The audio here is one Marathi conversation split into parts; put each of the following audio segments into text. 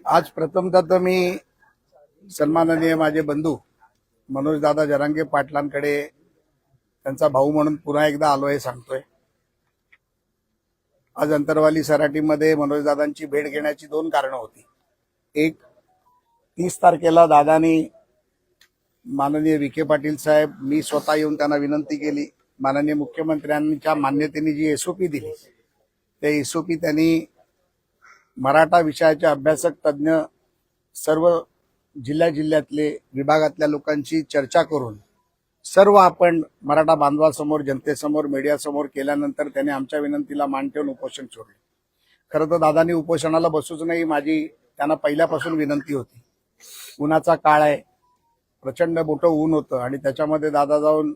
आज प्रथमतः तर मी सन्माननीय माझे बंधू मनोजदादा जरांगे पाटलांकडे त्यांचा भाऊ म्हणून पुन्हा एकदा आलोय सांगतोय। आज अंतरवाली सराटीमध्ये मनोजदादांची भेट घेण्याची दोन कारणं होती। एक, 30 तारखेला दादानी माननीय विखे पाटील साहेब मी स्वतः येऊन त्यांना विनंती केली, माननीय मुख्यमंत्र्यांच्या मान्यतेने जी एसओपी दिली त्या एसओपी त्यांनी मराठा विषयाचे अभ्यासक तज्ञ सर्व जिल्ह्यातले विभागातल्या लोकांची चर्चा करून सर्व आपण मराठा बांधवासमोर जनतेसमोर मीडियासमोर केल्यानंतर त्याने आमच्या विनंतीला मान ठेवून उपोषण सोडले। खरं तर दादांनी उपोषणाला बसूच नाही, माझी त्यांना पहिल्यापासून विनंती होती। उन्हाचा काळ आहे, प्रचंड मोठं ऊन होतं आणि त्याच्यामध्ये दादा जाऊन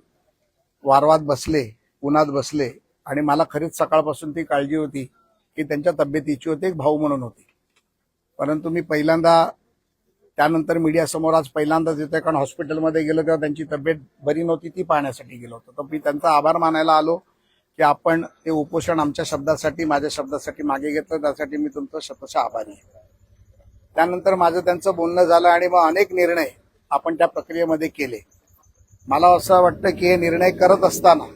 वारवात बसले, उन्हात बसले आणि मला खरीच सकाळपासून ती काळजी होती की त्यांच्या तब्येतीची होती, एक भाऊ म्हणून होती। परंतु मी पहिल्यांदा त्यानंतर मीडियासमोर आज पहिल्यांदाच येतोय, कारण हॉस्पिटलमध्ये गेलो तेव्हा त्यांची तब्येत बरी नव्हती, ती पाहण्यासाठी गेलो होतो। तर मी त्यांचा आभार मानायला आलो की आपण ते उपोषण आमच्या शब्दासाठी माझ्या शब्दासाठी मागे घेतलं, त्यासाठी मी तुमचं शतशः आभारी आहे। त्यानंतर माझं त्यांचं बोलणं झालं आणि मग अनेक निर्णय आपण त्या प्रक्रियेमध्ये केले। मला असं वाटतं की हे निर्णय करत असताना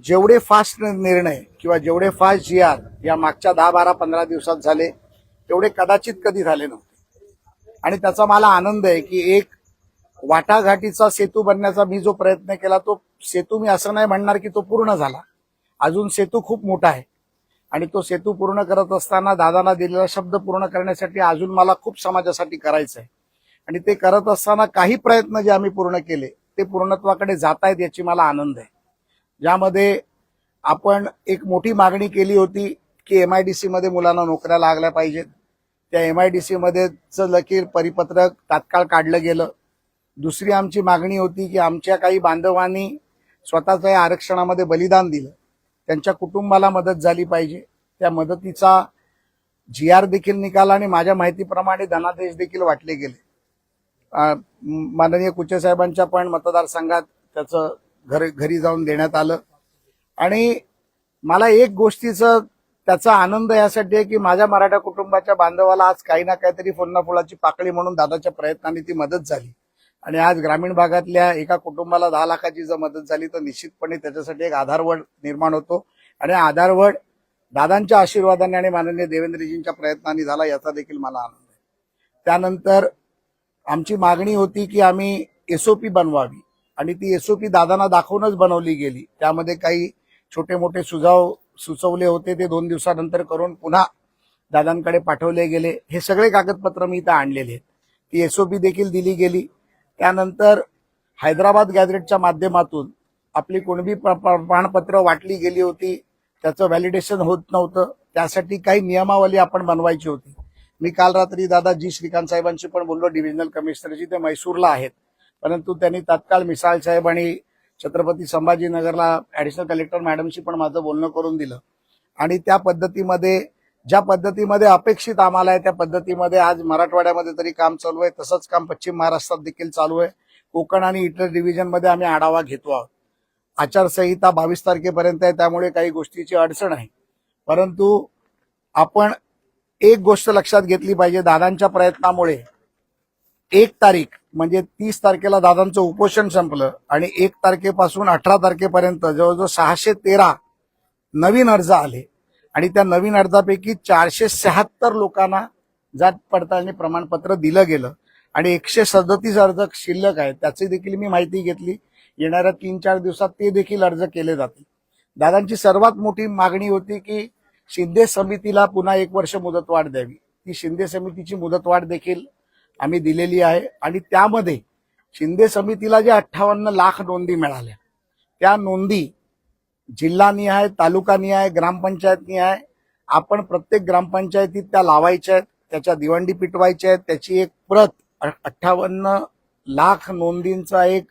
जेवढे फास्ट निर्णय किंवा जेवढे फास्ट GR या मागच्या 10, 12, 15 दिवसात झाले तेवढे कदाचित कधी झाले नव्हते। आणि त्याचा मला आनंद आहे की एक वाटाघाटीचा सेतू बनण्याचा मी जो प्रयत्न केला तो सेतू मी असं नाही म्हणणार की तो पूर्ण झाला, अजून सेतू खूप मोठा आहे आणि तो सेतू पूर्ण करत असताना दादांना दिलेला शब्द पूर्ण करण्यासाठी अजून मला खूप समाजासाठी करायचं आहे। आणि ते करत असताना काही प्रयत्न जे आम्ही पूर्ण केले ते पूर्णत्वाकडे जात आहेत याची मला आनंद आहे। ज्यामध्ये आपण एक मोठी मागणी केली होती की MIDC मध्ये मुलांना नोकऱ्या लागल्या पाहिजेत, त्या MIDC मध्ये लकीर परिपत्रक तात्काळ काढलं गेलं। दुसरी आमची मागणी होती की आमच्या काही बांधवांनी स्वतःच्या या आरक्षणामध्ये बलिदान दिलं, त्यांच्या कुटुंबाला मदत झाली पाहिजे, त्या मदतीचा GR देखील निघाला आणि माझ्या माहितीप्रमाणे धनादेश देखील वाटले गेले। माननीय कुचे साहेबांच्या पण मतदारसंघात त्याचं घरी जाऊन देण्यात आलं। आणि मला एक गोष्टीचं त्याचा आनंद यासाठी आहे की माझ्या मराठा कुटुंबाच्या बांधवाला आज काही ना काहीतरी फुलाची पाकळी म्हणून दादाच्या प्रयत्नांनी ती मदत झाली। आणि आज ग्रामीण भागातल्या एका कुटुंबाला 10 लाखाची जर मदत झाली तर निश्चितपणे त्याच्यासाठी एक आधारवड निर्माण होतो आणि आधारवड दादांच्या आशीर्वादाने आणि माननीय देवेंद्रजींच्या प्रयत्नांनी झाला, याचा देखील मला आनंद आहे। त्यानंतर आमची मागणी होती की आम्ही SOP बनवावी आणि ती SOP दादांना दाखवूनच बनवली गेली। त्यामध्ये काही छोटे मोठे सुझाव सुचवले होते, ते 2 दिवसानंतर करून पुन्हा दादांकडे पाठवले गेले। हे सगळे कागदपत्र मी इथं आणलेले आहेत, ती SOP देखील दिली गेली। त्यानंतर हैदराबाद गॅझेटच्या माध्यमातून आपली कुणबी प्रमाणपत्र वाटली गेली होती, त्याचं व्हॅलिडेशन होत नव्हतं, त्यासाठी काही नियमावली आपण बनवायची होती। मी काल रात्री दादा श्रीकांत साहेबांशी पण बोललो, डिव्हिजनल कमिशनरची, ते मैसूरला आहेत, परंतु त्यांनी तात्काळ मिसाळ साहेब आणि छत्रपती संभाजीनगरला ऍडिशनल कलेक्टर मॅडमशी पण माझं बोलणं करून दिलं। आणि त्या पद्धतीमध्ये ज्या पद्धतीमध्ये अपेक्षित आम्हाला आहे त्या पद्धतीमध्ये आज मराठवाड्यामध्ये तरी काम चालू आहे, तसंच काम पश्चिम महाराष्ट्रात देखील चालू आहे। कोकण आणि इतर डिव्हिजन मध्ये आम्ही आढावा घेतो आहोत। आचारसंहिता 22 तारखेपर्यंत आहे, त्यामुळे काही गोष्टीची अडचण आहे। परंतु आपण एक गोष्ट लक्षात घेतली पाहिजे, दादांच्या प्रयत्नामुळे 1 तारीख म्हणजे 30 तारखेला दादांचं उपोषण संपलं आणि 1 तारखेपासून 18 तारखेपर्यंत जवळजवळ 613 नवीन अर्ज आले आणि त्या नवीन अर्जापैकी 476 लोकांना जात पडताळणी प्रमाणपत्र दिलं गेलं आणि 137 अर्ज शिल्लक आहेत, त्याची देखील मी माहिती घेतली। येणाऱ्या 3-4 दिवसात ते देखील अर्ज केले जातील। दादांची सर्वात मोठी मागणी होती की शिंदे समितीला पुन्हा 1 वर्ष मुदतवाढ द्यावी, ती शिंदे समितीची मुदतवाढ देखील आम्ही दिलेली आहे। आणि त्यामध्ये शिंदे समितीला जे 58 लाख नोंदी मिळाल्या, त्या नोंदी जिल्हानिहाय, तालुकानिहाय, ग्रामपंचायतनिहाय आपण प्रत्येक ग्रामपंचायतीत त्या लावायच्या आहेत, त्याच्या दिवंडी पिटवायच्या आहेत। त्याची एक प्रत 58 लाख नोंदींचा एक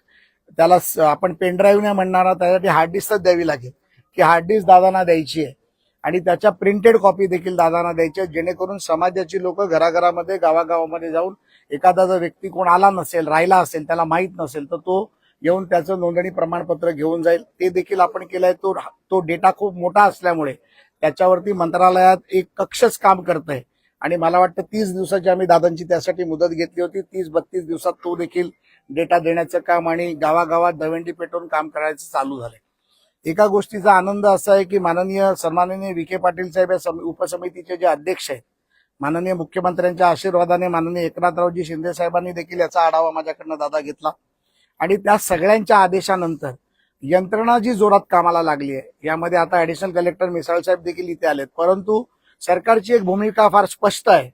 त्याला आपण पेनड्राईव्ह नाही म्हणणार, त्यासाठी हार्ड डिस्कच द्यावी लागेल, की हार्ड डिस्क दादांना द्यायची आहे आणि त्याच्या प्रिंटेड कॉपी देखील दादांना द्यायची आहे, जेणेकरून समाजाची लोक घराघरामध्ये गावागावामध्ये जाऊन एखादा जर व्यक्ती कोण आला नसेल, राहिला असेल, त्याला माहीत नसेल तर तो येऊन त्याचं नोंदणी प्रमाणपत्र घेऊन जाईल। ते देखील आपण केलंय। तो डेटा खूप मोठा असल्यामुळे त्याच्यावरती मंत्रालयात एक कक्षच काम करत आहे आणि मला वाटतं 30 दिवसाची आम्ही दादांची त्यासाठी मुदत घेतली होती. 30-32 दिवसात तो देखील डेटा देण्याचं काम आणि गावागावात दवंडी पेटवून काम करायचं चालू झालंय. एका गोष्टीचा आनंद असा आहे की सन्माननीय विखे पाटील साहेब या उपसमितीचे जे अध्यक्ष आहेत, माननीय मुख्यमंत्र्यांच्या आशीर्वादाने माननीय एकनाथरावजी शिंदे साहेबांनी देखील याचा आढावा माझ्याकडनं दादा घेतला आणि त्या सगळ्यांच्या आदेशानंतर यंत्रणा जी जोरात कामाला लागली आहे, यामध्ये आता ऍडिशनल कलेक्टर मिसाळ साहेब देखील इथे आलेत. परंतु सरकारची एक भूमिका फार स्पष्ट आहे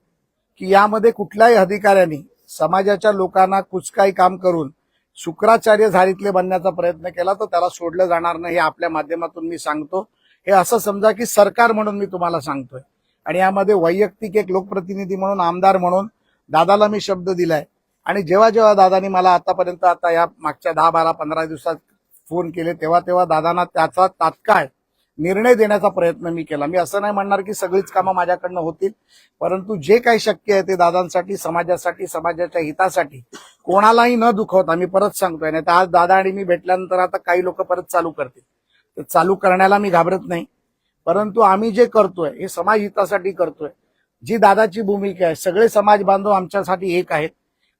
की यामध्ये कुठल्याही अधिकाऱ्यांनी समाजाच्या लोकांना कुचकाई काम करून शुक्राचार्य झारीतले बनण्याचा प्रयत्न केला तर त्याला सोडलं जाणार नाही, हे आपल्या माध्यमातून मी सांगतो. हे असं समजा की सरकार म्हणून मी तुम्हाला सांगतोय आणि यामध्ये वैयक्तिक एक लोकप्रतिनिधी म्हणून, आमदार म्हणून दादाला मी शब्द दिलाय आणि जेव्हा जेव्हा दादानी मला आतापर्यंत आता या मागच्या 10, 12, 15 दिवसात फोन केले तेव्हा दादांना त्याचा तात्काळ निर्णय देण्याचा प्रयत्न मी केला. मी असं नाही म्हणणार की सगळीच कामं माझ्याकडनं होतील, परंतु जे काही शक्य आहे ते दादांसाठी, समाजासाठी, समाजाच्या हितासाठी कोणालाही न दुखवता, मी परत सांगतोय, नाही तर आज दादा आणि मी भेटल्यानंतर आता काही लोक परत चालू करतील. ते चालू करण्याला मी घाबरत नाही, परंतु आम्ही जे करतोय हे समाज हितासाठी करतोय. जी दादाची भूमिका आहे, सगळे समाज बांधव आमच्यासाठी एक आहेत.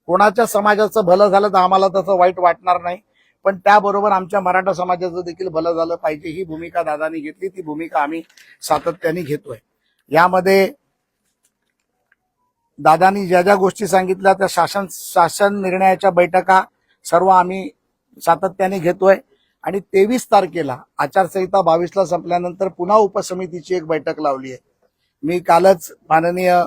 कोणाच्या समाजाचं भलं झालं तर आम्हाला त्याचं वाईट वाटणार नाही, पण त्याबरोबर आमच्या मराठा समाजाचं देखील भलं झालं पाहिजे, ही भूमिका दादांनी घेतली. ती भूमिका आम्ही सातत्याने घेतोय. यामध्ये दादांनी ज्या ज्या गोष्टी सांगितल्या त्या शासन निर्णयाच्या बैठका सर्व आम्ही सातत्याने घेतोय आणि 23 तारखेला आचारसंहिता 22ला संपल्यानंतर पुन्हा उपसमितीची एक बैठक लावली आहे. मी कालच माननीय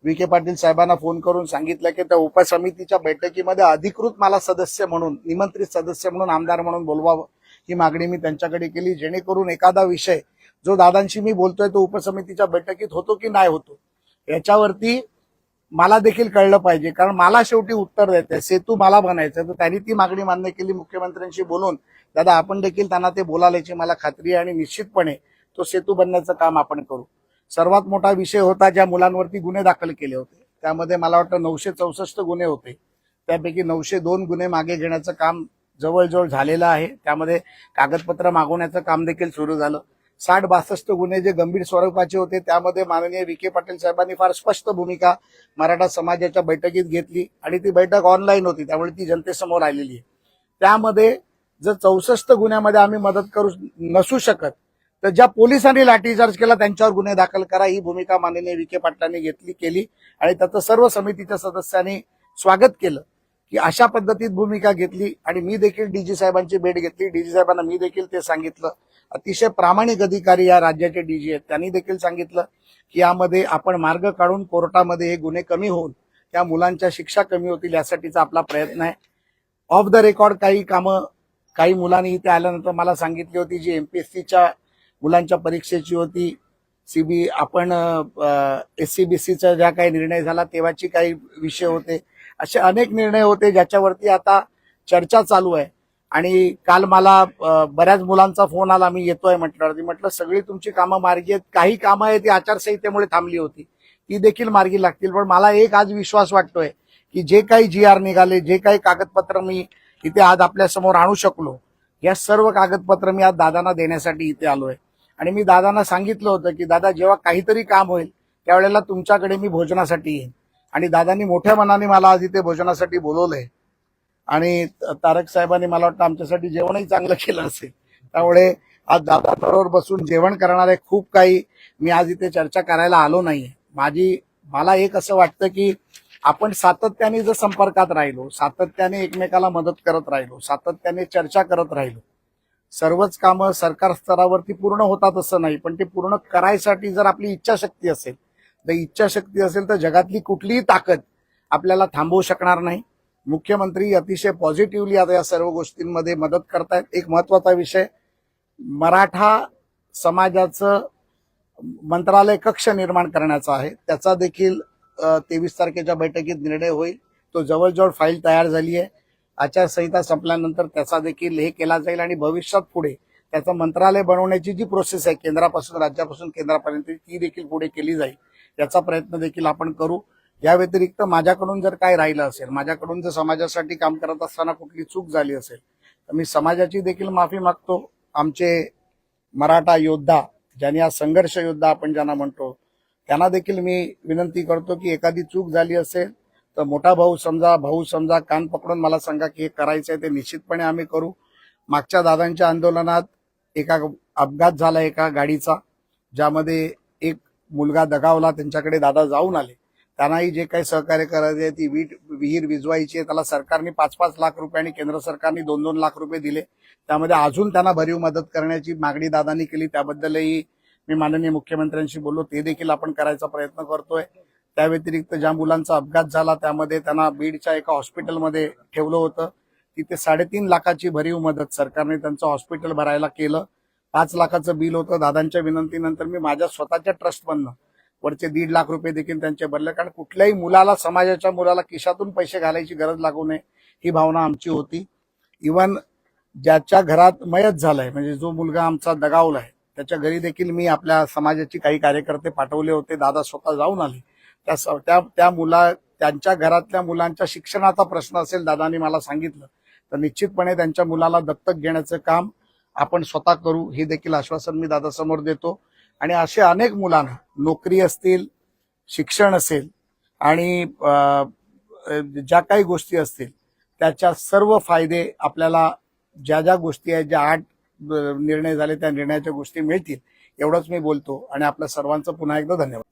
विखे पाटील साहेबांना फोन करून सांगितलं की त्या उपसमितीच्या बैठकीमध्ये अधिकृत मला सदस्य म्हणून, निमंत्रित सदस्य म्हणून, आमदार म्हणून बोलवावं, ही मागणी मी त्यांच्याकडे केली, जेणेकरून एखादा विषय जो दादांशी मी बोलतोय तो उपसमितीच्या बैठकीत होतो की नाही होतो याच्यावरती मला देखील कळलं पाहिजे. कारण मला शेवटी उत्तर द्यायचंय, सेतू मला बनायचं. तर त्यांनी ती मागणी मान्य केली मुख्यमंत्र्यांशी बोलून. दादा आपण देखील त्यांना ते बोलायची मला खात्री आहे आणि निश्चितपणे तो सेतू बनण्याचं काम आपण करू. सर्वात मोठा विषय होता ज्या मुलांवरती गुन्हे दाखल केले होते, त्यामध्ये मला वाटतं 964 गुन्हे होते. त्यापैकी 902 गुन्हे मागे घेण्याचं काम जवळजवळ झालेलं आहे. त्यामध्ये कागदपत्र मागवण्याचं काम देखील सुरू झालं. 60-62 गुन्हे जे गंभीर स्वरूपाचे होते त्यामध्ये माननीय विखे पाटील साहेबांनी फार स्पष्ट भूमिका मराठा समाजाच्या बैठकीत घेतली आणि ती बैठक ऑनलाईन होती, त्यामुळे ती जनतेसमोर आलेली आहे. त्यामध्ये जर 64 गुन्ह्यामध्ये आम्ही मदत करू नसू शकत तर ज्या पोलिसांनी लाठीचार्ज केला त्यांच्यावर गुन्हे दाखल करा, ही भूमिका माननीय विखे पाटलांनी केली आणि त्याचं सर्व समितीच्या सदस्यांनी स्वागत केलं की अशा पद्धतीत भूमिका घेतली. आणि मी देखील डीजी साहेबांची भेट घेतली. डीजी साहेबांना मी देखील ते सांगितलं. अतिशय प्रामाणिक अधिकारी या राज्याचे डीजी आहेत, त्यांनी देखील सांगितलं की यामध्ये आपण मार्ग काढून कोर्टामध्ये हे गुन्हे कमी होऊन त्या मुलांच्या शिक्षा कमी होतील यासाठीचा आपला प्रयत्न आहे. ऑफ द रेकॉर्ड काही कामं काही मुलांनी इथे आल्यानंतर मला सांगितली होती, जी एमपीएससीच्या मुलांच्या परीक्षेची होती, आपण SCBCचा ज्या काही निर्णय झाला तेव्हाची काही विषय होते, असे अनेक निर्णय होते ज्याच्यावरती आता चर्चा चालू आहे. आणि काल मला बऱ्याच मुलांचा फोन आला, मी येतोय म्हटलं सगळी तुमची कामं मार्गी आहेत. काही कामं आहेत ती आचारसंहितेमुळे थांबली होती, ती देखील मार्गी लागतील. पण मला एक आज विश्वास वाटतोय की जे काही GR निघाले, जे काही कागदपत्र मी इथे आज आपल्या समोर आणू शकलो, या सर्व कागदपत्र मी आज दादांना देण्यासाठी इथे आलोय. आणि मी दादांना सांगितलं होतं की दादा जेव्हा काहीतरी काम होईल त्यावेळेला तुमच्याकडे मी भोजनासाठी येईन. आणि दादांनी मोठ्या मनाने मला आज इथे भोजनासाठी बोलवलंय आणि तारक साहेबांनी मला वाटतं आमच्यासाठी जेवणही चांगलं केलं असेल. त्यामुळे आज दादाबरोबर बसून जेवण करणारे खूप काही मी आज इथे चर्चा करायला आलो नाहीये. मला एक असं वाटतं की आपण सातत्याने जर संपर्कात राहिलो, सातत्याने एकमेकाला मदत करत राहिलो, सातत्याने चर्चा करत राहिलो, सर्वच कामं सरकार स्तरावरती पूर्ण होतात असं नाही, पण ते पूर्ण करायसाठी जर आपली इच्छाशक्ती असेल, तर जगातली कुठलीही ताकद आपल्याला थांबवू शकणार नाही. मुख्यमंत्री अतिशय पॉझिटिव्हली आता या सर्व गोष्टींमध्ये मदत करतायत. एक महत्वाचा विषय, मराठा समाजाचं मंत्रालय कक्ष निर्माण करण्याचा आहे, त्याचा देखील 23 तारखेच्या बैठकीत निर्णय होईल. तो जवळजवळ फाईल तयार झाली आहे. आचारसंहिता संपल्यानंतर त्याचा देखील हे केला जाईल आणि भविष्यात पुढे त्याचं मंत्रालय बनवण्याची जी प्रोसेस आहे केंद्रापासून राज्यापासून केंद्रापर्यंत, ती देखील पुढे केली जाईल. याचा प्रयत्न देखील आपण करू. या व्यतिरिक्त माझ्याकडून जर काय राहिलं असेल, माझ्याकडून जर समाजासाठी काम करत असताना कुठली चूक झाली असेल तर मी समाजाची देखील माफी मागतो. आमचे मराठा योद्धा ज्यांनी आज संघर्ष योद्धा आपण ज्यांना म्हणतो त्यांना देखील मी विनंती करतो की एखादी चूक झाली असेल तर मोठा भाऊ समजा कान पकडून मला सांगा की हे करायचंय, ते निश्चितपणे आम्ही करू. मागच्या दादांच्या आंदोलनात एका अपघात झाला एका गाडीचा, ज्यामध्ये एक मुलगा दगावला, त्यांच्याकडे दादा जाऊन आले. त्यांनाही जे काही सहकार्य करायचे, ती विहीर विजवायची आहे, त्याला सरकारने 5-5 लाख रुपये आणि केंद्र सरकारने 2-2 लाख रुपये दिले. त्यामध्ये अजून त्यांना भरीव मदत करण्याची मागणी दादांनी केली. त्याबद्दलही मी माननीय मुख्यमंत्र्यांशी बोललो, ते देखील आपण करायचा प्रयत्न करतोय. त्या व्यतिरिक्त ज्या मुलांचा अपघात झाला त्यामध्ये त्यांना बीडच्या एका हॉस्पिटलमध्ये ठेवलं होतं, तिथे 3.5 लाखाची भरीव मदत सरकारने त्यांचं हॉस्पिटल भरायला केलं. 5 लाखाचं बिल होतं. दादांच्या विनंतीनंतर मी माझ्या स्वतःच्या ट्रस्टमधनं वरचे 1.5 लाख रुपये देखील त्यांचे भरले, कारण कुठल्याही मुलाला, समाजाच्या मुलाला खिशातून पैसे घालायची गरज लागू नये ही भावना आमची होती. इव्हन ज्याच्या घरात मयत झालंय, म्हणजे जो मुलगा आमचा दगावलाय, त्याच्या घरी देखील मी आपल्या समाजाची काही कार्यकर्ते पाठवले होते. दादा स्वतः जाऊन आले. त्यांच्या घरातल्या मुलांच्या शिक्षणाचा प्रश्न असेल, दादांनी मला सांगितलं, तर निश्चितपणे त्यांच्या मुलाला दत्तक घेण्याचं काम आपण स्वतः करू, हे देखील आश्वासन मी दादासमोर देतो. आणि असे अनेक मुलांना नोकरी असतील, शिक्षण असेल आणि ज्या काही गोष्टी असतील त्याच्या सर्व फायदे आपल्याला, ज्या गोष्टी आहेत, ज्या 8 निर्णय झाले त्या निर्णयाच्या गोष्टी मिळतील, एवढंच मी बोलतो. आणि आपल्या सर्वांचं पुन्हा एकदा धन्यवाद.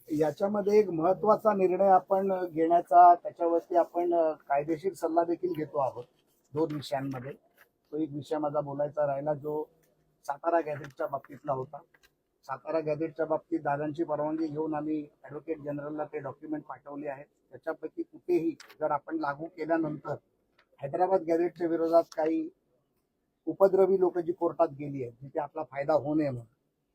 याच्यामध्ये एक महत्वाचा निर्णय आपण घेण्याचा, त्याच्यावरती आपण कायदेशीर सल्ला देखील घेतो आहोत 2 विषयांमध्ये. तो एक विषय माझा बोलायचा राहिला, जो सातारा गॅझेटच्या बाबतीतला होता. सातारा गॅझेटच्या बाबतीत दादांची परवानगी घेऊन आम्ही ॲडव्होकेट जनरलला ते डॉक्युमेंट पाठवले आहेत. त्याच्यापैकी कुठेही जर आपण लागू केल्यानंतर हैदराबाद गॅझेटच्या विरोधात काही उपद्रवी लोक जी कोर्टात गेली आहेत, जिथे आपला फायदा होऊ नये म्हणून,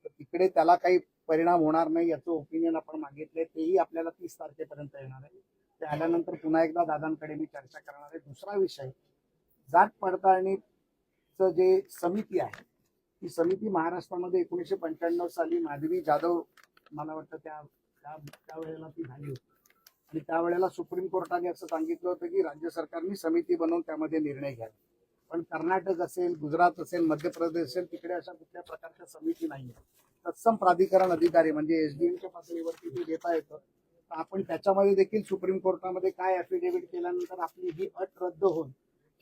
तर तिकडे त्याला काही परिणाम होणार नाही याचं ओपिनियन आपण मागितले. तेही आपल्याला 30 तारखेपर्यंत येणार आहे. ते आल्यानंतर पुन्हा एकदा दादांकडे मी चर्चा करणार आहे. दुसरा विषय, जात पडताळणीचं जे समिती आहे, ती समिती महाराष्ट्रामध्ये 1995 साली माधवी जाधव, मला वाटतं त्यावेळेला ती झाली होती. आणि त्यावेळेला सुप्रीम कोर्टाने असं सांगितलं होतं की राज्य सरकारने समिती बनवून त्यामध्ये निर्णय घ्यावे. पण कर्नाटक असेल, गुजरात असेल, मध्य प्रदेश असेल, तिकडे अशा कुठल्या प्रकारच्या समिती नाही आहे. तत्सम प्राधिकरण अधिकारी म्हणजे एसडीएमच्या पातळीवरती ते देता येतं. तर आपण त्याच्यामध्ये देखील सुप्रीम कोर्टामध्ये काय ॲफिडेव्हिट केल्यानंतर आपली ही अट रद्द होऊन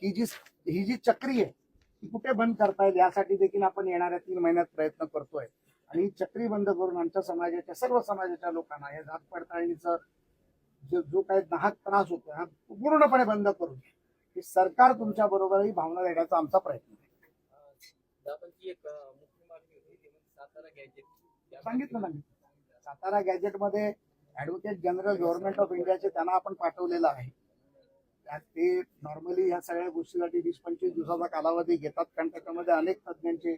ही जी चक्री आहे ती कुठे बंद करता येईल यासाठी देखील आपण येणाऱ्या 3 महिन्यात प्रयत्न करतोय. आणि ही चक्री बंद करून आमच्या समाजाच्या, सर्व समाजाच्या लोकांना या जात पडताळणीचा जो काही नाहक त्रास होतो हा पूर्णपणे बंद करून की सरकार तुमच्या बरोबरही भावना देण्याचा आमचा प्रयत्न आहे. सांगितलं ना मी, सातारा गॅजेटमध्ये ॲडव्होकेट जनरल गव्हर्नमेंट ऑफ इंडियाचे त्यांना आपण पाठवलेलं आहे. ते नॉर्मली ह्या सगळ्या गोष्टीसाठी 20-25 दिवसाचा कालावधी घेतात, कारण त्याच्यामध्ये अनेक तज्ज्ञांचे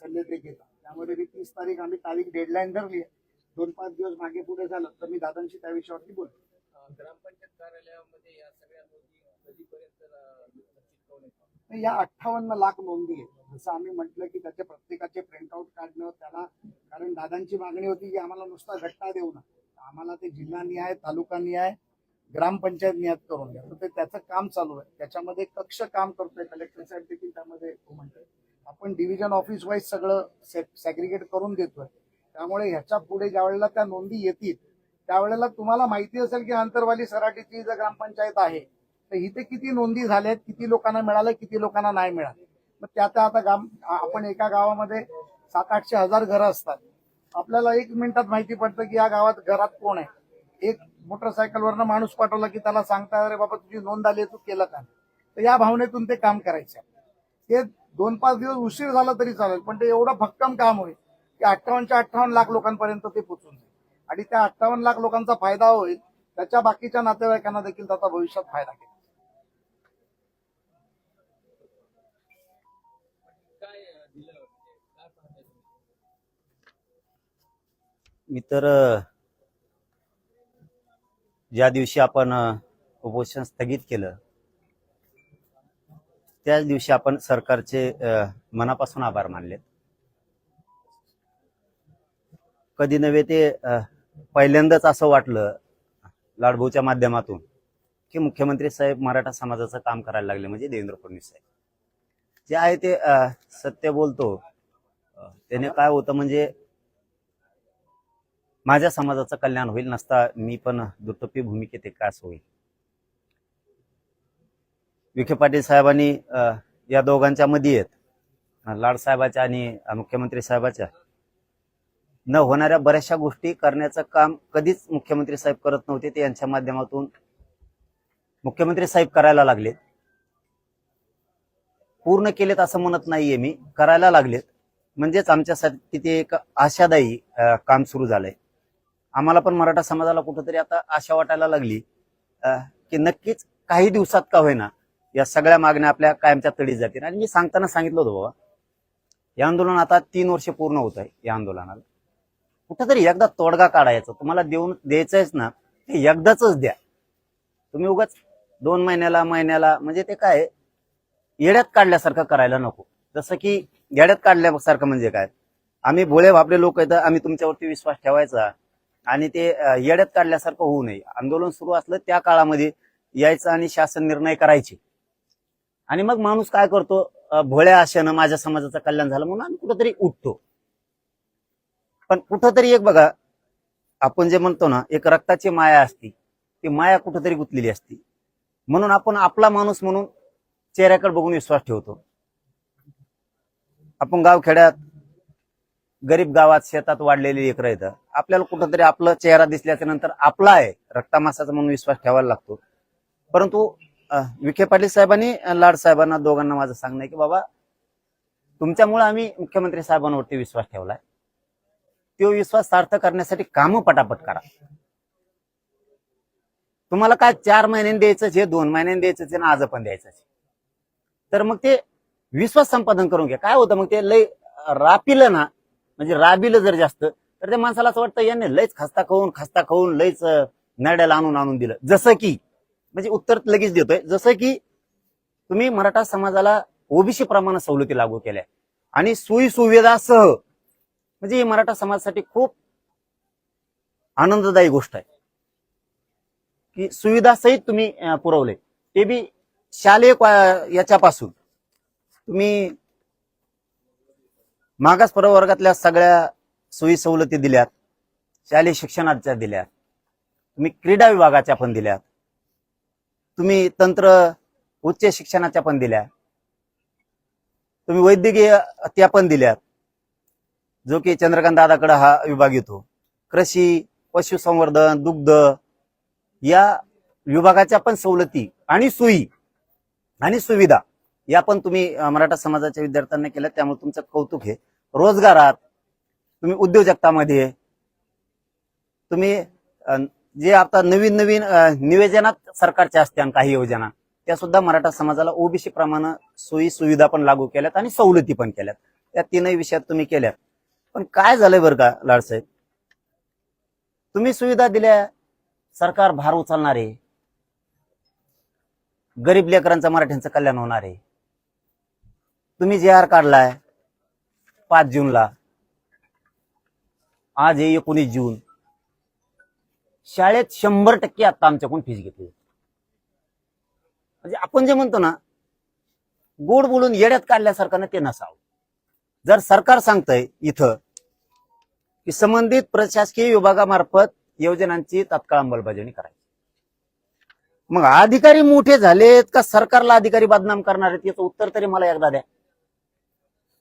सल्ले ते घेतात. त्यामध्ये 30 तारीख आम्ही डेडलाईन धरली आहे. 2-5 दिवस मागे पुढे झालं तर मी दादांशी त्या विषयावरती बोलतो. ग्रामपंचायत कार्यालयामध्ये या सगळ्या नोंदी कधीपर्यंत या 58 लाख नोंदी आहेत. जसं आम्ही म्हटलं की त्याचे प्रत्येकाचे प्रिंटआउट काढणं, त्याला, कारण दादांची मागणी होती की आम्हाला नुसता घट्टा देऊ नका, आम्हाला ते जिल्हा निहाय, तालुका निहाय, ग्रामपंचायत निहाय करून द्या. तर ते त्याचं काम चालू आहे. त्याच्यामध्ये कक्ष काम करतोय, कलेक्टर साहेब देखील त्यामध्ये म्हणतोय. आपण डिव्हिजन ऑफिस वाईज सगळं सॅग्रिगेट करून देतोय. त्यामुळे ह्याच्या पुढे ज्या वेळेला त्या नोंदी येतील त्यावेळेला तुम्हाला माहिती असेल की अंतरवाली सराटीची जर ग्रामपंचायत आहे तर इथे किती नोंदी झाल्यात, किती लोकांना मिळालं, किती लोकांना नाही मिळालं. मग त्या आता आपण एका गावामध्ये 700-800 घरं असतात. आपल्याला 1 मिनिटात माहिती पडतं की या गावात घरात कोण आहे. एक मोटरसायकलवरनं माणूस पाठवला की त्याला सांगता, अरे बाबा तुझी नोंद आली, तू केलं का. तर या भावनेतून ते काम करायचं. ते 2-5 दिवस उशीर झाला तरी चालेल, पण ते एवढं भक्कम काम होईल की 58 लाख लोकांपर्यंत ते पोहोचून जाईल. आणि त्या 58 लाख लोकांचा फायदा होईल, त्याच्या बाकीच्या नातेवाईकांना देखील त्याचा भविष्यात फायदा होईल. मी तर ज्या दिवशी आपण उपोषण स्थगित केलं त्याच दिवशी आपण सरकारचे मनापासून आभार मानले. कधी नव्हे ते पहिल्यांदाच असं वाटलं लाडभाऊच्या माध्यमातून की मुख्यमंत्री साहेब मराठा समाजाचं काम करायला लागले, म्हणजे देवेंद्र फडणवीस साहेब जे आहे ते सत्य बोलतो. त्याने काय होतं म्हणजे माझ्या समाजाचं कल्याण होईल, नसता मी पण दुटप्पी भूमिकेत आहे का असं होईल. विखे पाटील साहेबांनी या दोघांच्या मध्ये आहेत, लाड साहेबाच्या आणि मुख्यमंत्री साहेबाच्या, न होणाऱ्या बऱ्याचशा गोष्टी करण्याचं काम कधीच मुख्यमंत्री साहेब करत नव्हते. ते यांच्या माध्यमातून मुख्यमंत्री साहेब करायला लागलेत. पूर्ण केलेत असं म्हणत नाहीये मी, करायला लागलेत. म्हणजेच आमच्यासाठी ते एक आशादायी काम सुरू झालंय. आम्हाला पण मराठा समाजाला कुठंतरी आता आशा वाटायला लागली की नक्कीच काही दिवसात का होईना या सगळ्या मागण्या आपल्या कायमच्या तडीत जातील. आणि मी सांगताना सांगितलं होतं बाबा, हे आंदोलन आता 3 वर्ष पूर्ण होत आहे. या आंदोलनाला कुठंतरी एकदा तोडगा काढायचा. तुम्हाला द्यायचंयच ना, ते एकदाच द्या. तुम्ही उगाच 2 महिन्याला म्हणजे ते काय येड्यात काढल्यासारखं करायला नको. जसं की येड्यात काढल्यासारखं म्हणजे काय, आम्ही भोळे भापले लोक आहेत, आम्ही तुमच्यावरती विश्वास ठेवायचा आणि ते येड्यात काढल्यासारखं होऊ नये. आंदोलन सुरू असलं त्या काळामध्ये यायचं आणि शासन निर्णय करायचे. आणि मग माणूस काय करतो, भोळ्या आशेनं माझ्या समाजाचं कल्याण झालं म्हणून आम्ही कुठंतरी उठतो. पण कुठंतरी एक बघा, आपण जे म्हणतो ना, एक रक्ताची माया असती, ती माया कुठंतरी गुंतलेली असती. म्हणून आपण आपला माणूस म्हणून चेहऱ्याकडे बघून विश्वास ठेवतो. आपण गावखेड्यात गरीब गावात शेतात वाढलेली लेकरं येतं, आपल्याला कुठंतरी आपला चेहरा दिसल्याच्या नंतर आपला आहे रक्तामासाचा म्हणून विश्वास ठेवायला लागतो. परंतु विखे पाटील साहेबांनी लाड साहेबांना दोघांना माझं सांगणं आहे की बाबा, तुमच्यामुळे आम्ही मुख्यमंत्री साहेबांवरती विश्वास ठेवलाय. तो विश्वास सार्थ करण्यासाठी कामं पटापट करा. तुम्हाला काय 4 महिन्यांनी द्यायचंच आहे, 2 महिन्यांनी द्यायचंच आहे ना, आज पण द्यायचंच आहे, तर मग ते विश्वास संपादन करून घ्या. काय होतं मग ते लय रापिलं ना, म्हणजे राबिलं जर जास्त, तर त्या माणसाला असं वाटतं याने लयच खस्ता खाऊन लयच नरड्याला आणून दिलं. जसं की म्हणजे उत्तर लगेच देतोय, जसं की तुम्ही मराठा समाजाला ओबीसी प्रमाणे सवलती लागू केल्या आणि सोयी सुविधासह, म्हणजे ही मराठा समाजासाठी खूप आनंददायी गोष्ट आहे की सुविधा सहित तुम्ही पुरवले. ते बी शालेय याच्यापासून तुम्ही मागास प्रवर्गातल्या सगळ्या सोयी सवलती दिल्यात, शालेय शिक्षणाच्या दिल्यात, तुम्ही क्रीडा विभागाच्या पण दिल्यात, तुम्ही तंत्र उच्च शिक्षणाच्या पण दिल्या, तुम्ही वैद्यकीय त्या पण दिल्यात, जो की चंद्रकांत दादाकडे हा विभाग येतो. कृषी, पशुसंवर्धन, दुग्ध या विभागाच्या पण सवलती आणि सोयी आणि सुविधा या पण तुम्ही मराठा समाजाच्या विद्यार्थ्यांना केल्या. त्यामुळे तुमचं कौतुक आहे. रोजगारात तुम्ही, उद्योजकतामध्ये तुम्ही जे आता नवीन निवेदनात सरकारच्या असत्या काही योजना, त्या सुद्धा मराठा समाजाला ओबीसी प्रमाणे सोयी सुविधा पण लागू केल्यात आणि सवलती पण केल्यात. त्या 3 विषयात तुम्ही केल्यात. पण काय झालंय बरं का लाडसाहेब, तुम्ही सुविधा दिल्या, सरकार भार उचलणार आहे, गरीब लेकरांचं मराठ्यांचं कल्याण होणार आहे. तुम्ही JR काढलाय 5 जूनला, आज आहे 19 जून. शाळेत 100% आता आमच्याकडून फीस घेतली. म्हणजे आपण जे म्हणतो ना, गोड बोलून येड्यात काढल्यासारखं ना, ते नसावं. जर सरकार सांगतंय इथं की संबंधित प्रशासकीय विभागामार्फत योजनांची तात्काळ अंमलबजावणी करायची, मग अधिकारी मोठे झालेत का सरकारला अधिकारी बदनाम करणार आहेत, याचं उत्तर तरी मला एकदा द्या.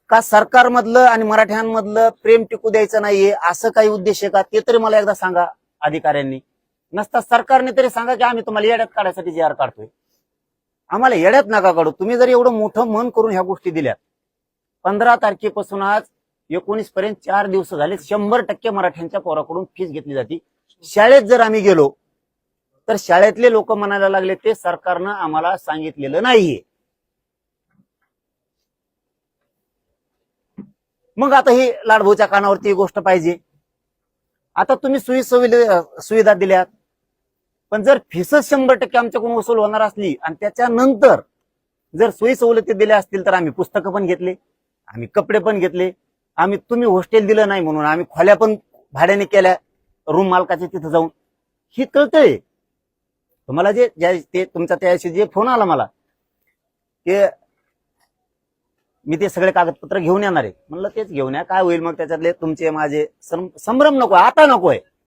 का सरकारमधलं आणि मराठ्यांमधलं प्रेम टिकू द्यायचं नाहीये असं काही उद्देश आहे का, ते तरी मला एकदा सांगा अधिकाऱ्यांनी. नसता सरकारने तरी सांगा की आम्ही तुम्हाला येड्यात काढायसाठी JR काढतोय. आम्हाला येड्यात नका काढू. तुम्ही जर एवढं मोठं मन करून ह्या गोष्टी दिल्यात, 15 तारखेपासून आज 19 पर्यंत 4 दिवस झाले, 100% मराठ्यांच्या पोराकडून फीस घेतली जाते. शाळेत जर आम्ही गेलो तर शाळेतले लोक म्हणायला लागले ते सरकारनं आम्हाला सांगितलेलं नाहीये. मग आता ही लाडभाऊच्या कानावरती ही गोष्ट पाहिजे. आता तुम्ही सुविधा दिल्यात, पण जर फीसच 100% आमच्याकडून वसूल होणार असली आणि त्याच्यानंतर जर सोयी सवलती दिल्या असतील, तर आम्ही पुस्तकं पण घेतले, आम्ही कपडे पण घेतले, तुम्ही हॉस्टेल दिलं नाही म्हणून आम्ही खोल्या पण भाड्याने केल्या रूम मालकाच्या तिथं जाऊन. ही कळतंय तुम्हाला. ते तुमचा त्याशी जे फोन आला मला, की मी ते सगळे कागदपत्र घेऊन येणार आहे. म्हणलं तेच घेऊन या, काय होईल मग त्याच्यातले तुमचे माझे संभ्रम नको, आता नकोय.